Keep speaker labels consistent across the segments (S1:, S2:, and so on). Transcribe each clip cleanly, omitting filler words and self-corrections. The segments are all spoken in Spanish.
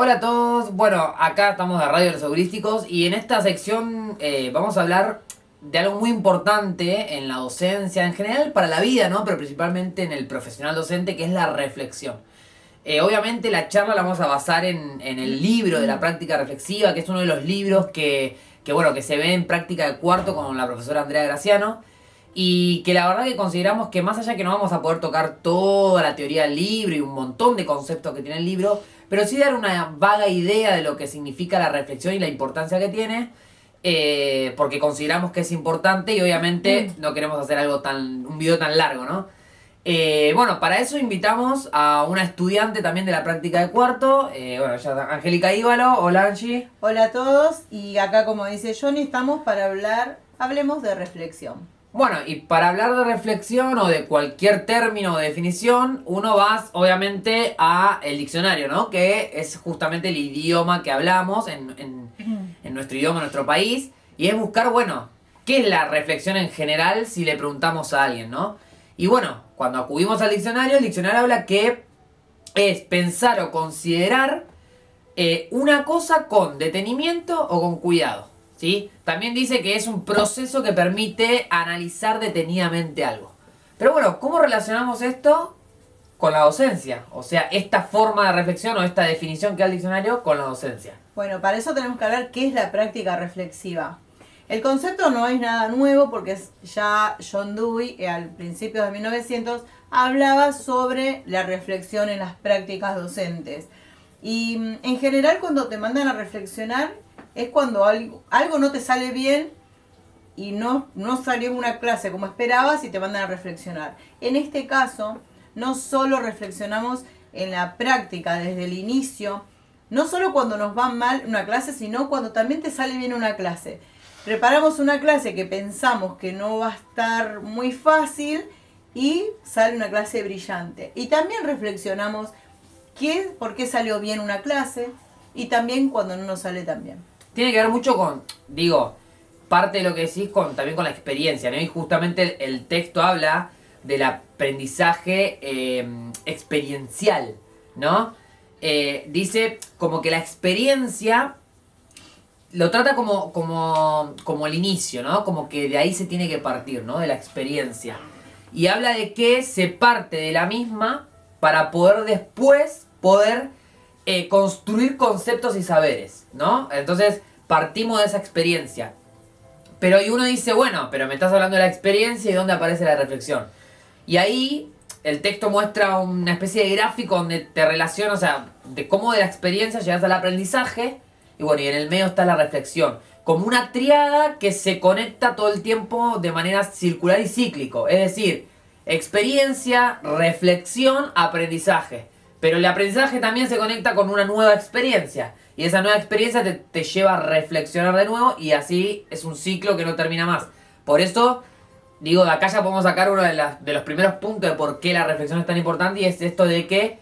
S1: Hola a todos, bueno, acá estamos de Radio Los Heurísticos y en esta sección vamos a hablar de algo muy importante en la docencia, en general para la vida, ¿no? Pero principalmente en el profesional docente, que es la reflexión. Obviamente la charla la vamos a basar en el libro de la práctica reflexiva, que es uno de los libros que se ve en práctica de cuarto con la profesora Andrea Graciano. Y que la verdad que consideramos que más allá que no vamos a poder tocar toda la teoría del libro y un montón de conceptos que tiene el libro, pero sí dar una vaga idea de lo que significa la reflexión y la importancia que tiene, porque consideramos que es importante y obviamente no queremos hacer un video tan largo, ¿no? Bueno, para eso invitamos a una estudiante también de la práctica de cuarto, ella es Angélica Ívalo. Hola, Angie.
S2: Hola a todos, y acá, como dice Johnny, estamos para hablemos de reflexión.
S1: Bueno, y para hablar de reflexión o de cualquier término o definición, uno va obviamente a el diccionario, ¿no? Que es justamente el idioma que hablamos en nuestro idioma, en nuestro país. Y es buscar, bueno, ¿qué es la reflexión en general si le preguntamos a alguien, ¿no? Y bueno, cuando acudimos al diccionario, el diccionario habla que es pensar o considerar una cosa con detenimiento o con cuidado, ¿sí? También dice que es un proceso que permite analizar detenidamente algo. Pero bueno, ¿cómo relacionamos esto con la docencia? O sea, esta forma de reflexión o esta definición que da el diccionario con la docencia.
S2: Bueno, para eso tenemos que hablar qué es la práctica reflexiva. El concepto no es nada nuevo porque ya John Dewey, al principio de 1900, hablaba sobre la reflexión en las prácticas docentes. Y en general, cuando te mandan a reflexionar es cuando algo no te sale bien y no salió una clase como esperabas y te mandan a reflexionar. En este caso, no solo reflexionamos en la práctica desde el inicio, no solo cuando nos va mal una clase, sino cuando también te sale bien una clase. Preparamos una clase que pensamos que no va a estar muy fácil y sale una clase brillante. Y también reflexionamos por qué salió bien una clase y también cuando no nos sale tan bien.
S1: Tiene que ver mucho con, parte de lo que decís también con la experiencia, ¿no? Y justamente el texto habla del aprendizaje experiencial, ¿no? Dice como que la experiencia lo trata como el inicio, ¿no? Como que de ahí se tiene que partir, ¿no? De la experiencia. Y habla de que se parte de la misma para poder después construir conceptos y saberes, ¿no? Entonces partimos de esa experiencia. Pero y uno dice, bueno, pero me estás hablando de la experiencia y dónde aparece la reflexión. Y ahí el texto muestra una especie de gráfico donde te relaciona, o sea, de cómo de la experiencia llegas al aprendizaje. Y bueno, y en el medio está la reflexión. Como una triada que se conecta todo el tiempo de manera circular y cíclico. Es decir, experiencia, reflexión, aprendizaje. Pero el aprendizaje también se conecta con una nueva experiencia. Y esa nueva experiencia te lleva a reflexionar de nuevo y así es un ciclo que no termina más. Por eso, de acá ya podemos sacar uno de los primeros puntos de por qué la reflexión es tan importante y es esto de que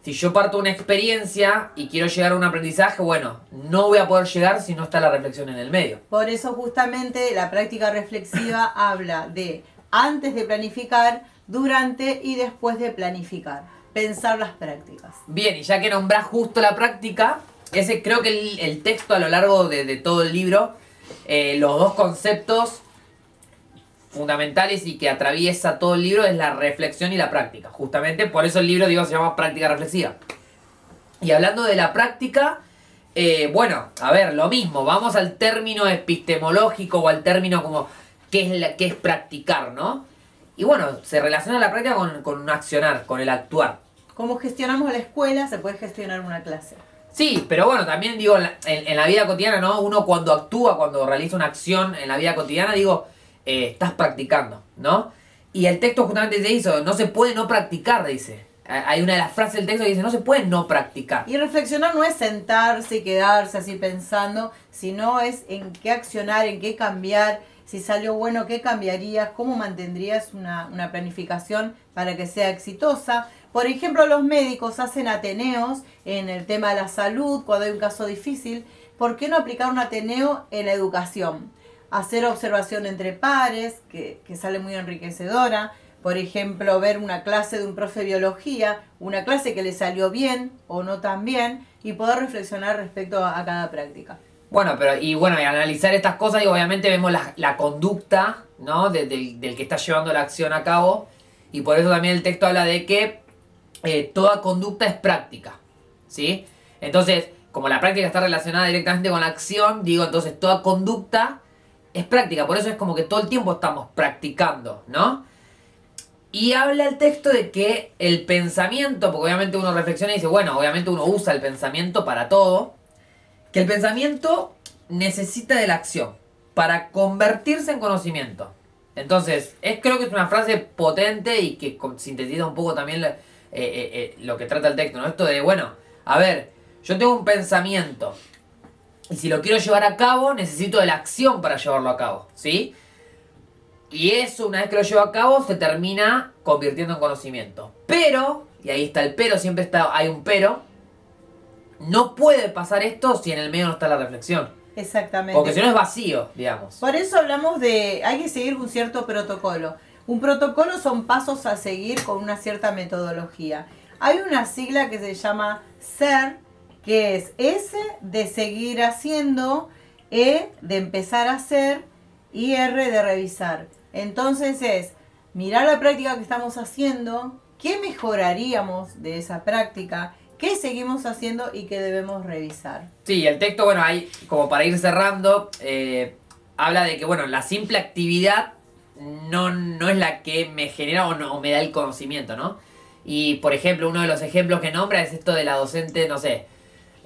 S1: si yo parto de una experiencia y quiero llegar a un aprendizaje, bueno, no voy a poder llegar si no está la reflexión en el medio.
S2: Por eso justamente la práctica reflexiva habla de antes de planificar, durante y después de planificar. Pensar las prácticas.
S1: Bien, y ya que nombrás justo la práctica, creo que el texto a lo largo de todo el libro, los dos conceptos fundamentales y que atraviesa todo el libro es la reflexión y la práctica. Justamente por eso el libro, se llama Práctica Reflexiva. Y hablando de la práctica, lo mismo, vamos al término epistemológico o al término como qué es practicar, ¿no? Y bueno, se relaciona la práctica con accionar, con el actuar.
S2: Como gestionamos la escuela, se puede gestionar una clase.
S1: Sí, pero bueno, también en la vida cotidiana, ¿no? Uno cuando actúa, cuando realiza una acción en la vida cotidiana, estás practicando, ¿no? Y el texto justamente dice eso, no se puede no practicar, dice. Hay una de las frases del texto que dice, no se puede no practicar.
S2: Y reflexionar no es sentarse y quedarse así pensando, sino es en qué accionar, en qué cambiar, si salió bueno, qué cambiarías, cómo mantendrías una planificación para que sea exitosa. Por ejemplo, los médicos hacen ateneos en el tema de la salud, cuando hay un caso difícil. ¿Por qué no aplicar un ateneo en la educación? Hacer observación entre pares, que sale muy enriquecedora. Por ejemplo, ver una clase de un profe de biología, una clase que le salió bien o no tan bien, y poder reflexionar respecto a cada práctica.
S1: Bueno, y analizar estas cosas y obviamente vemos la conducta, ¿no? Del que está llevando la acción a cabo. Y por eso también el texto habla de que toda conducta es práctica, ¿sí? Entonces, como la práctica está relacionada directamente con la acción, digo, entonces toda conducta es práctica. Por eso es como que todo el tiempo estamos practicando, ¿no? Y habla el texto de que el pensamiento, porque obviamente uno reflexiona y dice, bueno, obviamente uno usa el pensamiento para todo, que el pensamiento necesita de la acción para convertirse en conocimiento. Entonces, creo que es una frase potente y que sintetiza un poco también lo que trata el texto, ¿no? Esto de, bueno, a ver, yo tengo un pensamiento y si lo quiero llevar a cabo, necesito de la acción para llevarlo a cabo, ¿sí? Y eso, una vez que lo llevo a cabo, se termina convirtiendo en conocimiento. Pero, y ahí está el pero, siempre hay un pero, no puede pasar esto si en el medio no está la reflexión.
S2: Exactamente.
S1: Porque si no es vacío, digamos.
S2: Por eso hablamos hay que seguir un cierto protocolo. Un protocolo son pasos a seguir con una cierta metodología. Hay una sigla que se llama SER, que es S de seguir haciendo, E de empezar a hacer y R de revisar. Entonces es mirar la práctica que estamos haciendo, qué mejoraríamos de esa práctica, qué seguimos haciendo y qué debemos revisar.
S1: Sí, el texto, bueno, ahí como para ir cerrando, habla de que, bueno, la simple actividad no es la que me genera o me da el conocimiento, ¿no? Y, por ejemplo, uno de los ejemplos que nombra es esto de la docente, no sé,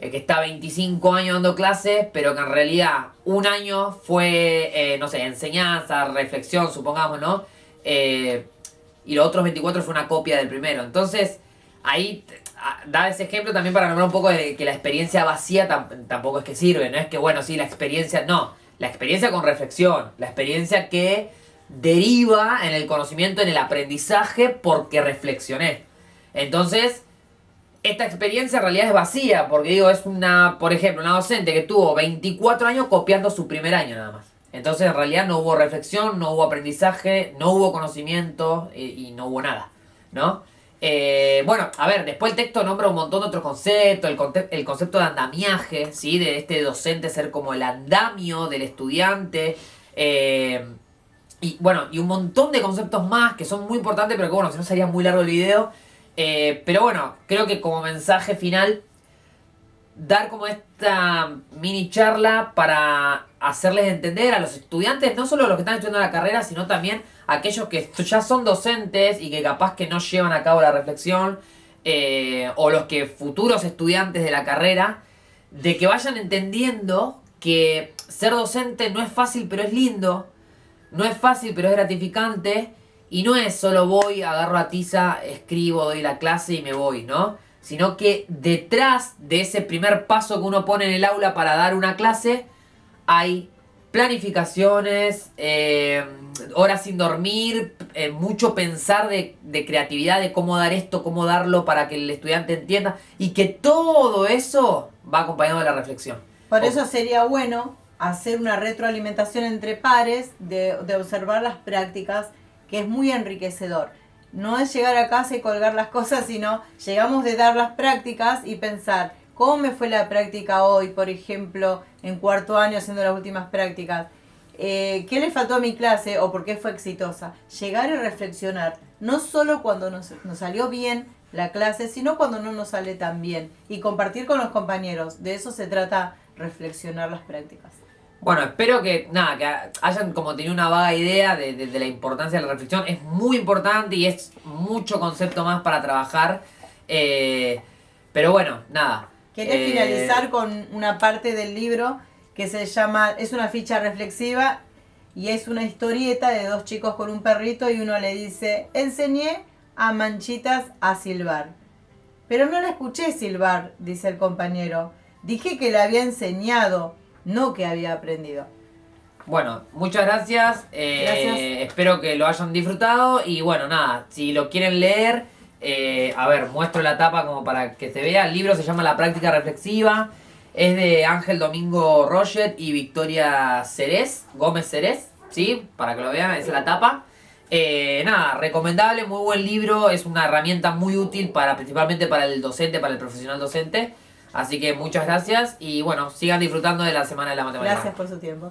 S1: que está 25 años dando clases, pero que en realidad un año fue, no sé, enseñanza, reflexión, supongamos, ¿no? Y los otros 24 fue una copia del primero. Entonces, ahí da ese ejemplo también para nombrar un poco de que la experiencia vacía tampoco es que sirve, no es que, bueno, sí, la experiencia, no. La experiencia con reflexión, la experiencia que deriva en el conocimiento, en el aprendizaje, porque reflexioné. Entonces, esta experiencia en realidad es vacía, porque digo, es por ejemplo, una docente que tuvo 24 años copiando su primer año nada más. Entonces, en realidad no hubo reflexión, no hubo aprendizaje, no hubo conocimiento y no hubo nada, ¿no? Bueno, a ver, después el texto nombra un montón de otros conceptos, el concepto de andamiaje, ¿sí? De este docente ser como el andamio del estudiante, y bueno, y un montón de conceptos más que son muy importantes, pero que bueno, si no sería muy largo el video. Pero bueno, creo que como mensaje final, dar como esta mini charla para hacerles entender a los estudiantes, no solo los que están estudiando la carrera, sino también a aquellos que ya son docentes y que capaz que no llevan a cabo la reflexión, o los que futuros estudiantes de la carrera, de que vayan entendiendo que ser docente no es fácil, pero es lindo, no es fácil, pero es gratificante. Y no es solo voy, agarro a tiza, escribo, doy la clase y me voy, ¿no? Sino que detrás de ese primer paso que uno pone en el aula para dar una clase, hay planificaciones, horas sin dormir, mucho pensar de creatividad, de cómo dar esto, cómo darlo para que el estudiante entienda. Y que todo eso va acompañado de la reflexión.
S2: Por eso sería bueno hacer una retroalimentación entre pares, de observar las prácticas, que es muy enriquecedor. No es llegar a casa y colgar las cosas, sino llegamos de dar las prácticas y pensar, ¿cómo me fue la práctica hoy? Por ejemplo, en cuarto año haciendo las últimas prácticas. ¿Qué le faltó a mi clase o por qué fue exitosa? Llegar y reflexionar, no solo cuando nos salió bien la clase, sino cuando no nos sale tan bien. Y compartir con los compañeros. De eso se trata, reflexionar las prácticas.
S1: Bueno, espero que hayan como tenido una vaga idea de la importancia de la reflexión. Es muy importante y es mucho concepto más para trabajar. Pero bueno, nada.
S2: Quería finalizar con una parte del libro que se llama, es una ficha reflexiva y es una historieta de dos chicos con un perrito y uno le dice, enseñé a Manchitas a silbar. Pero no la escuché silbar, dice el compañero. Dije que le había enseñado, no que había aprendido.
S1: Bueno, muchas gracias.
S2: Gracias.
S1: Espero que lo hayan disfrutado. Y bueno, nada, si lo quieren leer, a ver, muestro la tapa como para que se vea. El libro se llama La práctica reflexiva. Es de Ángel Domingo Roget y Victoria Gómez Cerez, ¿sí? Para que lo vean, esa es la tapa. Nada, recomendable, muy buen libro. Es una herramienta muy útil principalmente para el docente, para el profesional docente. Así que muchas gracias y bueno, sigan disfrutando de la Semana de la Matemática.
S2: Gracias por su tiempo.